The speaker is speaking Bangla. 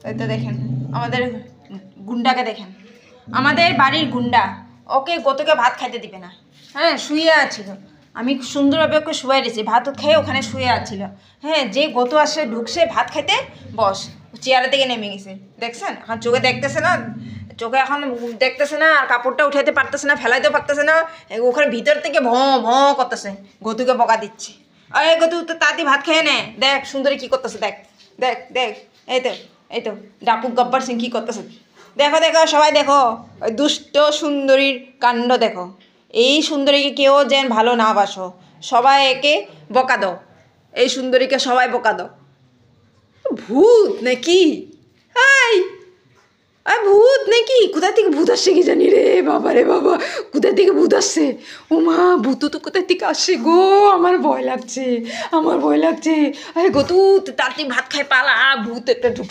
এই তো দেখেন আমাদের গুন্ডাকে দেখেন, আমাদের বাড়ির গুন্ডা। ওকে গতকে ভাত খাইতে দিবে না, হ্যাঁ শুয়ে আছিল। আমি সুন্দরভাবে ওকে শুয়ে দিয়েছি, ভাত খেয়ে ওখানে শুয়ে আছিল। হ্যাঁ যে গত আসে ঢুকছে ভাত খাইতে, বস চেয়ারে থেকে নেমে গেছে, দেখছেন? এখন চোখে দেখতেছে না, চোখে এখন দেখতেছে না, আর কাপড়টা উঠাইতে পারতেছে না, ফেলাইতেও পারতেছে না। ওখানে ভিতর থেকে ভঁ করতেছে, গতুকে বকা দিচ্ছে। এই গতু তো তাড়াতাড়ি ভাত খেয়ে নে, দেখ সুন্দরী কী করতেছে, দেখ দেখ দেখ। এই তো ডাকু গব্বর সিং কী করতেছে, দেখো দেখো সবাই দেখো, ওই দুষ্ট সুন্দরীর কাণ্ড দেখো। এই সুন্দরীকে কেউ যেন ভালো না বাসো, সবাই একে বকা দাও, এই সুন্দরীকে সবাই বকা দাও। ভূত নাকি? হাই ভূত নাকি? কোথা থেকে ভূত আসছে কি জানি রে বাবা, রে বাবা কোথা থেকে ভূত আসছে? ও মা, ভূত তো কোথা থেকে আসছে গো, আমার ভয় লাগছে, আমার ভয় লাগছে। আরে গো তুই তাড়াতাড়ি ভাত খাই পালা, ভূত একটা ঢুকছে।